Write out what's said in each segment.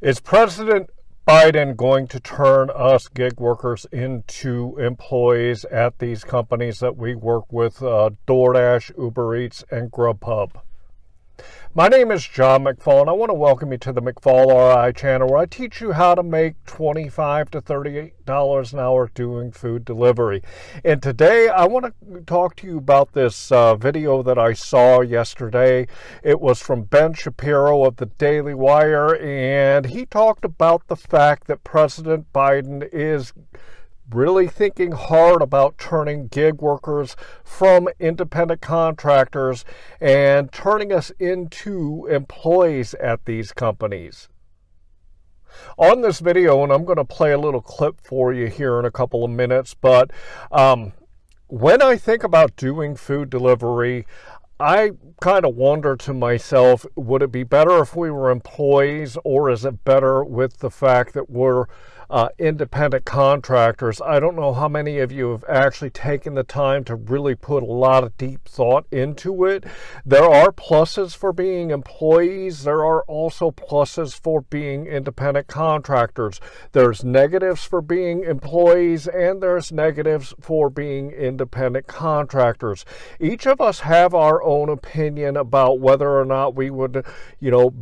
Is President Biden going to turn us gig workers into employees at these companies that we work with, DoorDash, Uber Eats, and Grubhub? My name is John McFall, and I want to welcome you to the McFallRI channel, where I teach you how to make $25 to $38 an hour doing food delivery. And today I want to talk to you about this video that I saw yesterday. It was from Ben Shapiro of the Daily Wire, and he talked about the fact that President Biden is really thinking hard about turning gig workers from independent contractors and turning us into employees at these companies. On this video, and I'm going to play a little clip for you here in a couple of minutes, but when I think about doing food delivery, I kind of wonder to myself, would it be better if we were employees, or is it better with the fact that we're independent contractors? I don't know how many of you have actually taken the time to really put a lot of deep thought into it. There are pluses for being employees. There are also pluses for being independent contractors. There's negatives for being employees, and there's negatives for being independent contractors. Each of us have our own opinion about whether or not we would,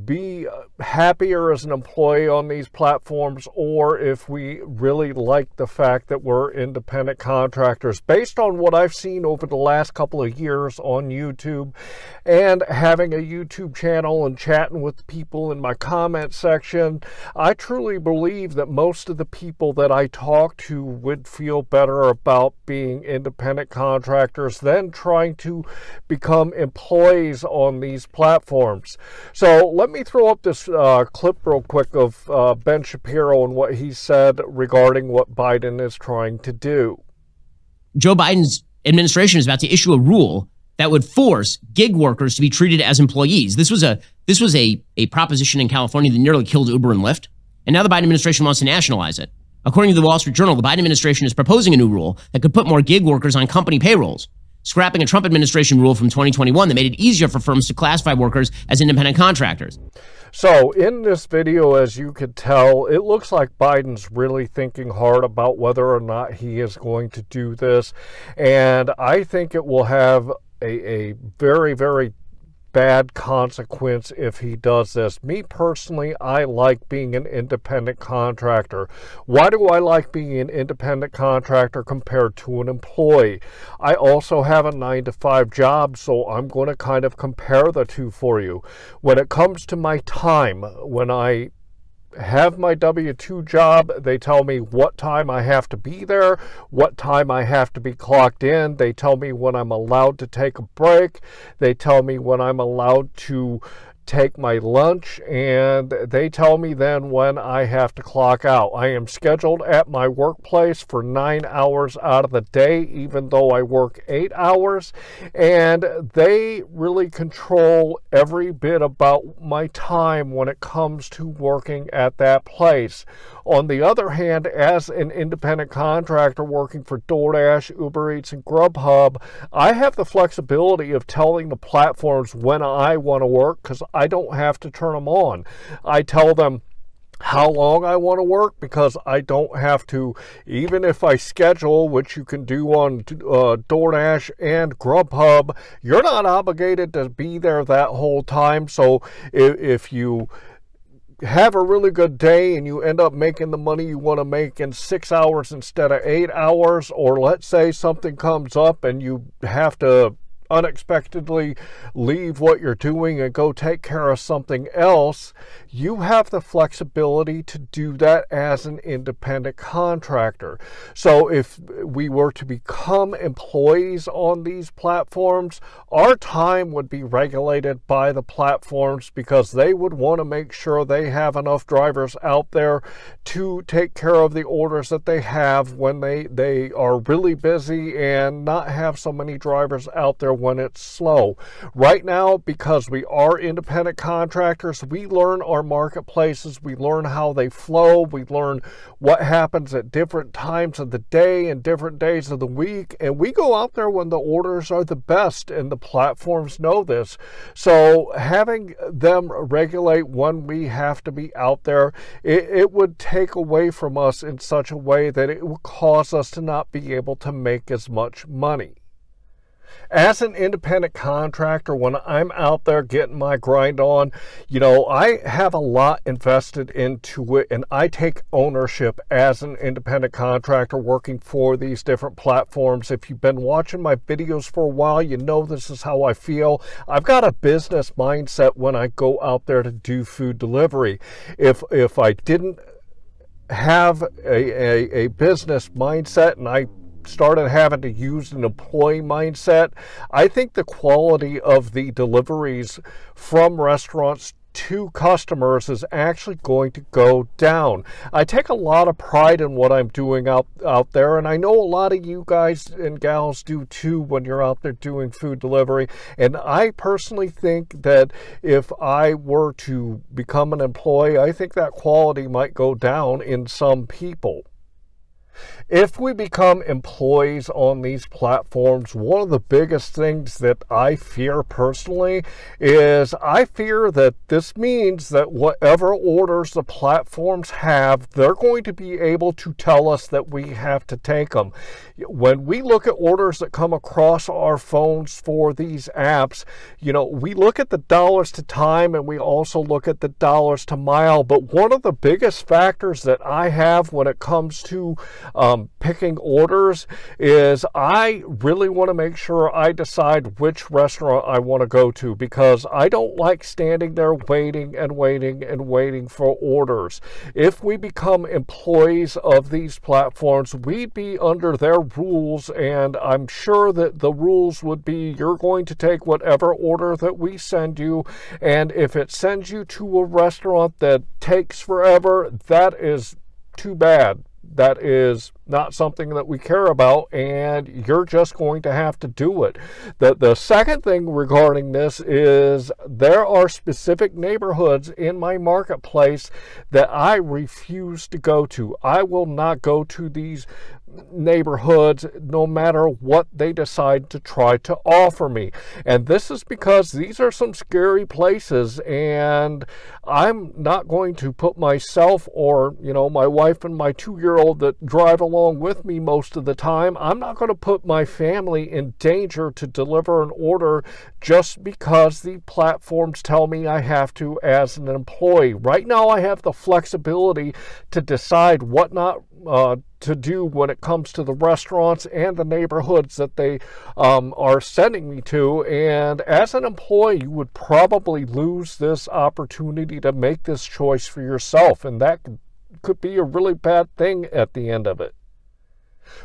be happier as an employee on these platforms, or if we really like the fact that we're independent contractors. Based on what I've seen over the last couple of years on YouTube, and having a YouTube channel and chatting with people in my comment section, I truly believe that most of the people that I talk to would feel better about being independent contractors than trying to become employees on these platforms. So let me throw up this clip real quick of Ben Shapiro and what he said regarding what Biden is trying to do. Joe Biden's administration is about to issue a rule that would force gig workers to be treated as employees. This was a proposition in California that nearly killed Uber and Lyft, and now the Biden administration wants to nationalize it. According to the Wall Street Journal, the Biden administration is proposing a new rule that could put more gig workers on company payrolls, scrapping a Trump administration rule from 2021 that made it easier for firms to classify workers as independent contractors. So in this video, as you could tell, it looks like Biden's really thinking hard about whether or not he is going to do this. And I think it will have a very, very bad consequence if he does this. Me personally, I like being an independent contractor. Why do I like being an independent contractor compared to an employee? I also have a 9-to-5 job, so I'm going to kind of compare the two for you. When it comes to my time, when I have my W-2 job, they tell me what time I have to be there, what time I have to be clocked in. They tell me when I'm allowed to take a break. They tell me when I'm allowed to take my lunch, and they tell me then when I have to clock out. I am scheduled at my workplace for 9 hours out of the day, even though I work 8 hours, and they really control every bit about my time when it comes to working at that place. On the other hand, as an independent contractor working for DoorDash, Uber Eats, and Grubhub, I have the flexibility of telling the platforms when I want to work, because I don't have to turn them on. I tell them how long I want to work, because I don't have to, even if I schedule, which you can do on DoorDash and Grubhub, you're not obligated to be there that whole time. So if you have a really good day and you end up making the money you want to make in 6 hours instead of 8 hours, or let's say something comes up and you have to unexpectedly leave what you're doing and go take care of something else, you have the flexibility to do that as an independent contractor. So if we were to become employees on these platforms, our time would be regulated by the platforms, because they would want to make sure they have enough drivers out there to take care of the orders that they have when they are really busy, and not have so many drivers out there when it's slow. Right now, because we are independent contractors, we learn our marketplaces, we learn how they flow, we learn what happens at different times of the day and different days of the week, and we go out there when the orders are the best, and the platforms know this. So having them regulate when we have to be out there, it would take away from us in such a way that it would cause us to not be able to make as much money. As an independent contractor, when I'm out there getting my grind on, I have a lot invested into it, and I take ownership as an independent contractor working for these different platforms. If you've been watching my videos for a while, you know this is how I feel. I've got a business mindset when I go out there to do food delivery. If I didn't have a business mindset and I started having to use an employee mindset, I think the quality of the deliveries from restaurants to customers is actually going to go down. I take a lot of pride in what I'm doing out there, and I know a lot of you guys and gals do too when you're out there doing food delivery. And I personally think that if I were to become an employee, I think that quality might go down in some people. If we become employees on these platforms, one of the biggest things that I fear personally is I fear that this means that whatever orders the platforms have, they're going to be able to tell us that we have to take them. When we look at orders that come across our phones for these apps, we look at the dollars to time and we also look at the dollars to mile. But one of the biggest factors that I have when it comes to picking orders is I really want to make sure I decide which restaurant I want to go to, because I don't like standing there waiting and waiting and waiting for orders. If we become employees of these platforms, we'd be under their rules, and I'm sure that the rules would be you're going to take whatever order that we send you, and if it sends you to a restaurant that takes forever, that is too bad. That is not something that we care about, and you're just going to have to do it. The second thing regarding this is there are specific neighborhoods in my marketplace that I refuse to go to. I will not go to these neighborhoods no matter what they decide to try to offer me. And this is because these are some scary places, and I'm not going to put myself or my wife and my 2-year-old that drive along with me most of the time, I'm not going to put my family in danger to deliver an order just because the platforms tell me I have to as an employee. Right now I have the flexibility to decide what not to do when it comes to the restaurants and the neighborhoods that they are sending me to. And as an employee, you would probably lose this opportunity to make this choice for yourself, and that could be a really bad thing at the end of it.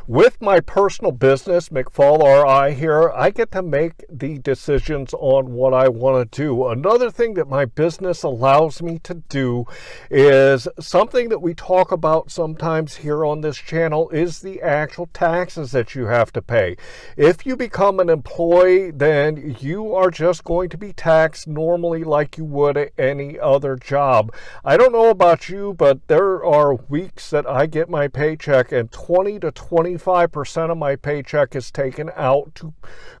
With my personal business, McFallRI here, I get to make the decisions on what I want to do. Another thing that my business allows me to do is something that we talk about sometimes here on this channel is the actual taxes that you have to pay. If you become an employee, then you are just going to be taxed normally like you would at any other job. I don't know about you, but there are weeks that I get my paycheck and 20 to 25% of my paycheck is taken out to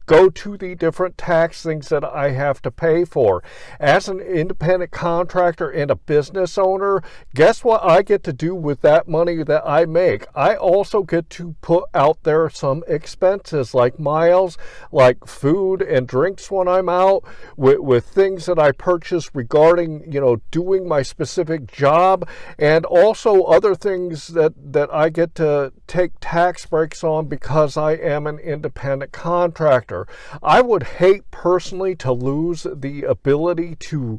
go to the different tax things that I have to pay for. As an independent contractor and a business owner, guess what I get to do with that money that I make? I also get to put out there some expenses like miles, like food and drinks when I'm out, with things that I purchase regarding, doing my specific job, and also other things that I get to take tax breaks on because I am an independent contractor. I would hate personally to lose the ability to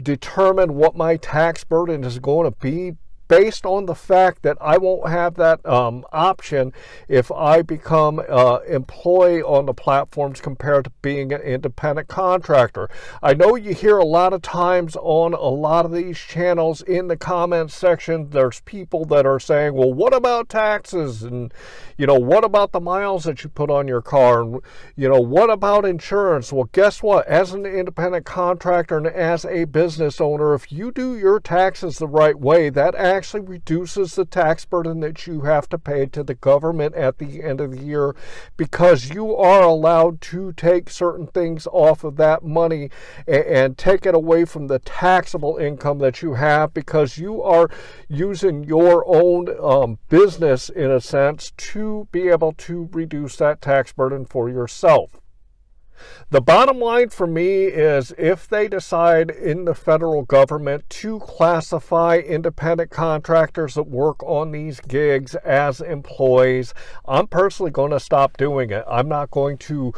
determine what my tax burden is going to be based on the fact that I won't have that option if I become employee on the platforms compared to being an independent contractor. I know you hear a lot of times on a lot of these channels in the comments section, there's people that are saying, well, what about taxes? And, what about the miles that you put on your car? And, what about insurance? Well, guess what? As an independent contractor and as a business owner, if you do your taxes the right way, that actually reduces the tax burden that you have to pay to the government at the end of the year, because you are allowed to take certain things off of that money and take it away from the taxable income that you have, because you are using your own business, in a sense, to be able to reduce that tax burden for yourself. The bottom line for me is, if they decide in the federal government to classify independent contractors that work on these gigs as employees, I'm personally going to stop doing it. I'm not going to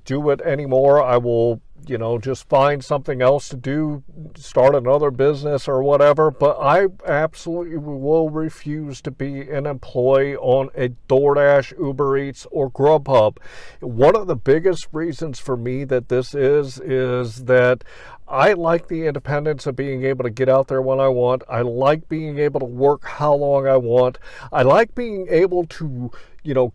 do it anymore. I will just find something else to do, start another business or whatever, but I absolutely will refuse to be an employee on a DoorDash, Uber Eats, or Grubhub. One of the biggest reasons for me that this is that I like the independence of being able to get out there when I want. I like being able to work how long I want. I like being able to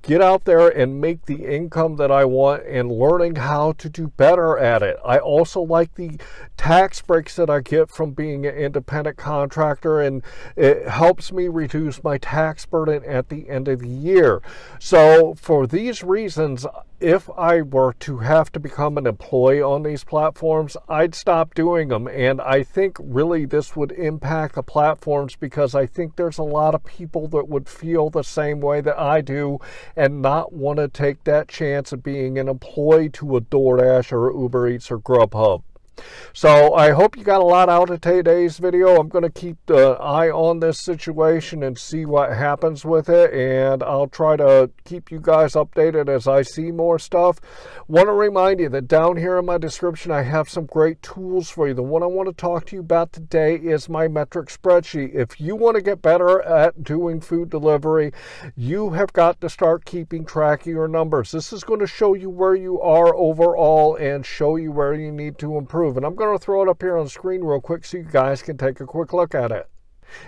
get out there and make the income that I want and learning how to do better at it. I also like the tax breaks that I get from being an independent contractor, and it helps me reduce my tax burden at the end of the year. So for these reasons, if I were to have to become an employee on these platforms, I'd stop doing them. And I think really this would impact the platforms, because I think there's a lot of people that would feel the same way that I do and not want to take that chance of being an employee to a DoorDash or Uber Eats or Grubhub. So I hope you got a lot out of today's video. I'm going to keep the eye on this situation and see what happens with it, and I'll try to keep you guys updated as I see more stuff. Want to remind you that down here in my description I have some great tools for you. The one I want to talk to you about today is my metric spreadsheet. If you want to get better at doing food delivery, you have got to start keeping track of your numbers. This is going to show you where you are overall and show you where you need to improve. And I'm going to throw it up here on the screen real quick so you guys can take a quick look at it.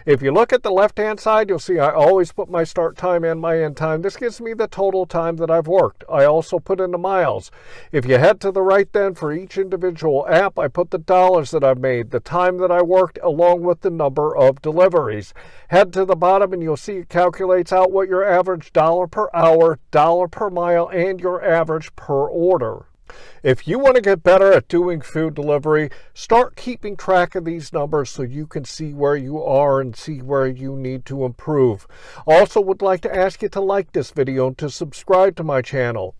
If you look at the left-hand side, you'll see I always put my start time and my end time. This gives me the total time that I've worked. I also put in the miles. If you head to the right then, for each individual app, I put the dollars that I've made, the time that I worked, along with the number of deliveries. Head to the bottom and you'll see it calculates out what your average dollar per hour, dollar per mile, and your average per order. If you want to get better at doing food delivery, start keeping track of these numbers so you can see where you are and see where you need to improve. Also would like to ask you to like this video and to subscribe to my channel.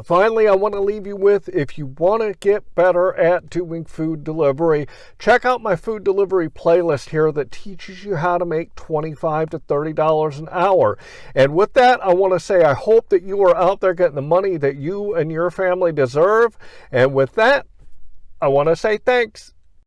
Finally, I want to leave you with, if you want to get better at doing food delivery, check out my food delivery playlist here that teaches you how to make $25 to $30 an hour. And with that, I want to say I hope that you are out there getting the money that you and your family deserve. And with that, I want to say thanks.